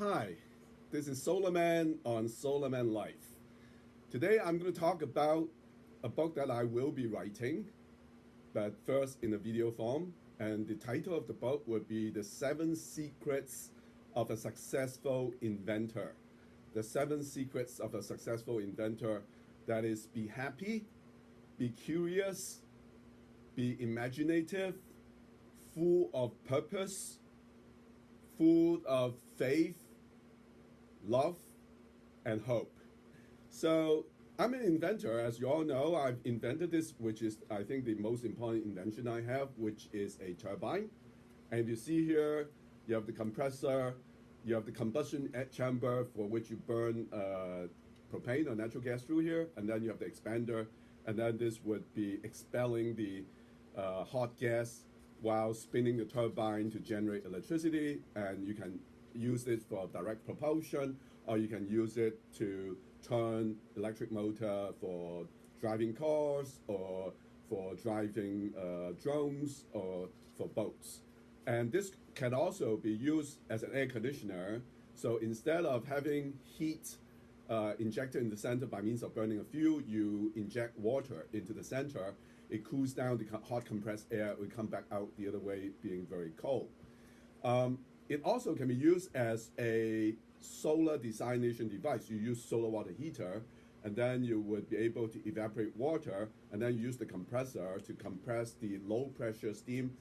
Hi, this is Solarman on Solarman Life. Today I'm going to talk about a book that I will be writing, but first in a video form. And the title of the book would be The 7 Secrets of a Successful Inventor. The 7 Secrets of a Successful Inventor. That is, be happy, be curious, be imaginative, full of purpose, full of faith, love, and hope. So I'm an inventor, as you all know. I've invented this, which is, I think, the most important invention I have, which is a turbine. And you see here, you have the compressor, you have the combustion chamber for which you burn propane or natural gas through here, and then you have the expander, and then this would be expelling the hot gas while spinning the turbine to generate electricity, and you can use it for direct propulsion, or you can use it to turn electric motor for driving cars or for driving drones or for boats. And this can also be used as an air conditioner. So instead of having heat injected in the center by means of burning a fuel, you inject water into the center. It cools down the hot compressed air. It will come back out the other way, being very cold. It also can be used as a solar desalination device. You use solar water heater, and then you would be able to evaporate water, and then use the compressor to compress the low pressure steam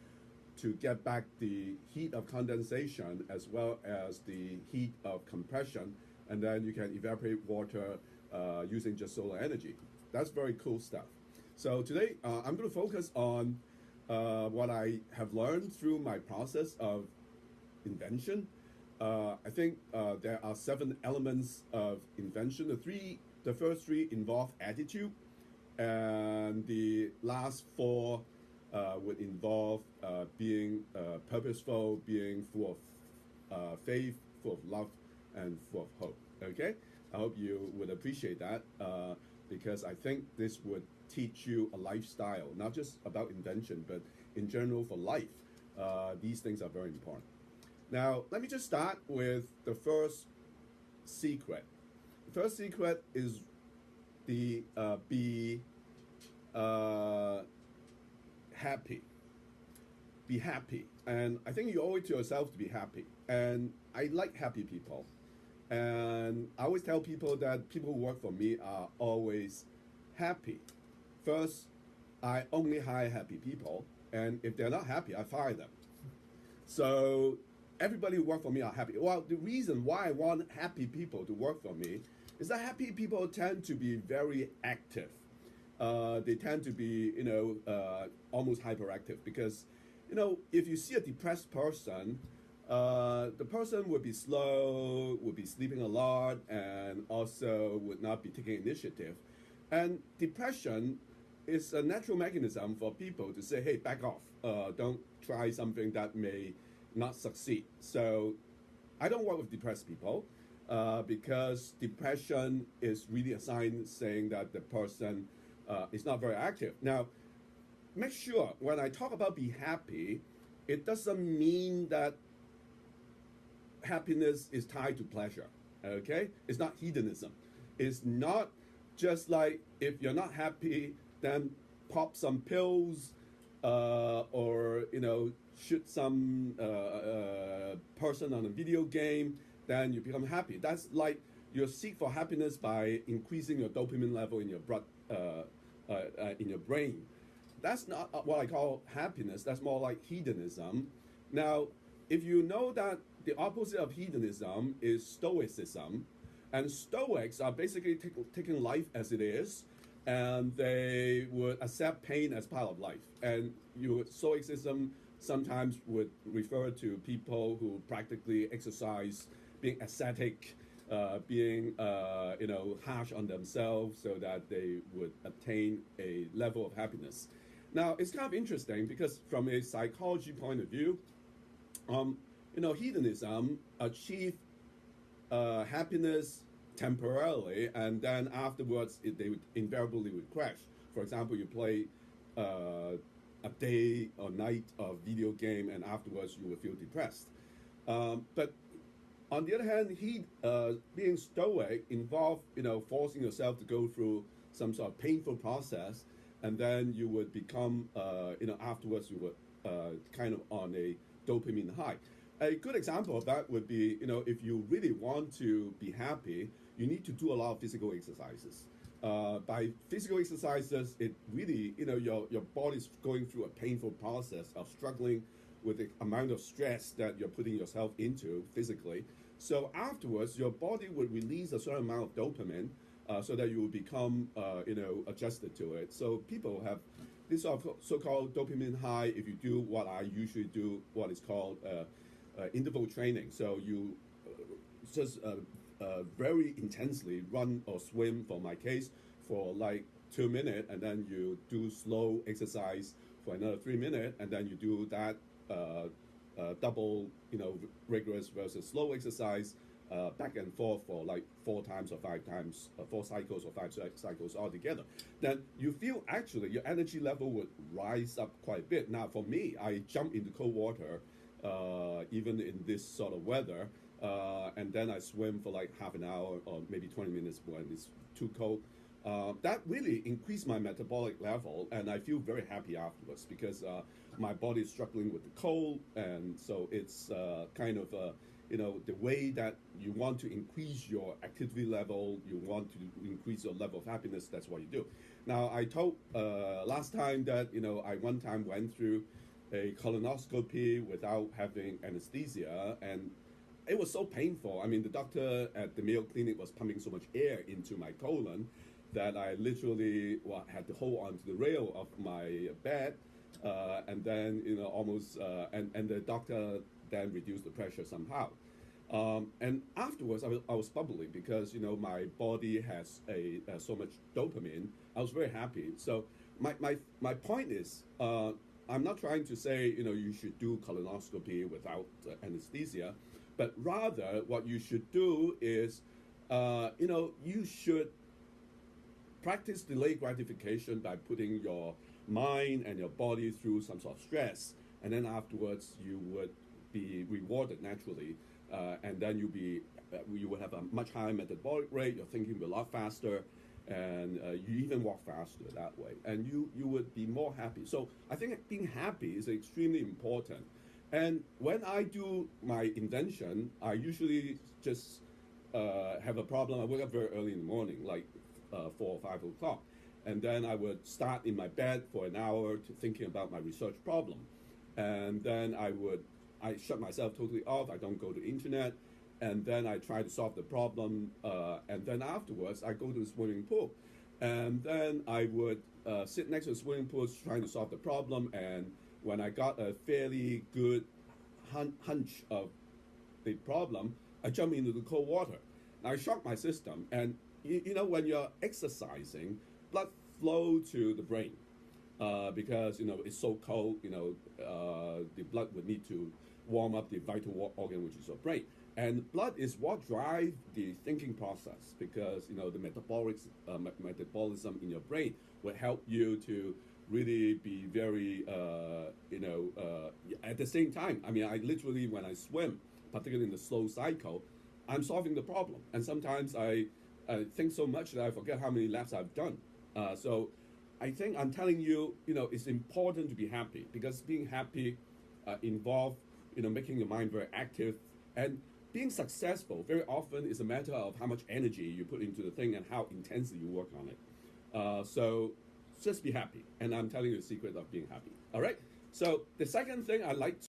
to get back the heat of condensation as well as the heat of compression, and then you can evaporate water using just solar energy. That's very cool stuff. So today I'm going to focus on what I have learned through my process of invention. I think there are 7 elements of invention. The first 3 involve attitude, and the last 4 would involve being purposeful, being full of faith, full of love, and full of hope. Okay, I hope you would appreciate that because I think this would teach you a lifestyle, not just about invention, but in general for life. These things are very important. Now, let me just start with the first secret. The first secret is the be happy. Be happy. And I think you owe it to yourself to be happy. And I like happy people. And I always tell people that people who work for me are always happy. First, I only hire happy people. And if they're not happy, I fire them. So everybody who work for me are happy. Well, the reason why I want happy people to work for me is that happy people tend to be very active. They tend to be, almost hyperactive because, if you see a depressed person, the person would be slow, would be sleeping a lot, and also would not be taking initiative. And depression is a natural mechanism for people to say, hey, back off. Don't try something that may not succeed. So I don't work with depressed people because depression is really a sign saying that the person is not very active. Now, make sure when I talk about be happy, it doesn't mean that happiness is tied to pleasure. Okay? It's not hedonism. It's not just like if you're not happy, then pop some pills or shoot some person on a video game, then you become happy. That's like you seek for happiness by increasing your dopamine level in your blood, in your brain. That's not what I call happiness. That's more like hedonism. Now, if you know that the opposite of hedonism is stoicism, and Stoics are basically taking life as it is, and they would accept pain as part of life. And Stoicism sometimes would refer to people who practically exercise, being ascetic, being harsh on themselves so that they would attain a level of happiness. Now, it's kind of interesting because from a psychology point of view, hedonism achieve happiness temporarily, and then afterwards they would invariably would crash. For example, you play a day or night of video game, and afterwards you will feel depressed. But On the other hand, being stoic involved, forcing yourself to go through some sort of painful process, and then you would become, afterwards you would kind of on a dopamine high. A good example of that would be, if you really want to be happy, you need to do a lot of physical exercises. By physical exercises, it really, your body's going through a painful process of struggling with the amount of stress that you're putting yourself into physically. So afterwards, your body would release a certain amount of dopamine, so that you will become, adjusted to it. So people have this sort of so-called dopamine high if you do what I usually do, what is called interval training. So you just very intensely run or swim, for my case, for like 2 minutes, and then you do slow exercise for another 3 minutes, and then you do that double, rigorous versus slow exercise back and forth for like 4 times or 5 times, 4 cycles or 5 cycles altogether. Then you feel actually your energy level would rise up quite a bit. Now, for me, I jump into cold water, even in this sort of weather, and then I swim for like half an hour or maybe 20 minutes when it's too cold. That really increased my metabolic level, and I feel very happy afterwards because my body is struggling with the cold, and so it's kind of the way that you want to increase your activity level, you want to increase your level of happiness. That's what you do. Now, I told last time that I one time went through a colonoscopy without having anesthesia, and it was so painful. I mean, the doctor at the Mayo Clinic was pumping so much air into my colon that I literally had to hold onto the rail of my bed, and then almost and the doctor then reduced the pressure somehow. And afterwards, I was bubbly because my body has so much dopamine. I was very happy. So my point is, I'm not trying to say you should do colonoscopy without anesthesia, but rather what you should do is you should practice delayed gratification by putting your mind and your body through some sort of stress, and then afterwards you would be rewarded naturally, and then you would have a much higher metabolic rate. Your thinking will be a lot faster, and you even walk faster that way, and you would be more happy. So I think being happy is extremely important. And when I do my invention, I usually just have a problem. I wake up very early in the morning, like 4 or 5 o'clock, and then I would start in my bed for an hour to thinking about my research problem, and then I shut myself totally off. I don't go to the internet, and then I try to solve the problem, and then afterwards I go to the swimming pool, and then I would sit next to the swimming pool trying to solve the problem, and when I got a fairly good hunch of the problem, I jump into the cold water. Now I shock my system, and when you're exercising, blood flow to the brain because it's so cold. The blood would need to warm up the vital organ, which is your brain. And blood is what drives the thinking process because the metabolism in your brain will help you to really be very at the same time. I mean, I literally, when I swim, particularly in the slow cycle, I'm solving the problem, and sometimes I think so much that I forget how many laps I've done. So I think I'm telling you, it's important to be happy because being happy involves, making your mind very active, and being successful very often is a matter of how much energy you put into the thing and how intensely you work on it. So just be happy, and I'm telling you the secret of being happy. All right. So the second thing I like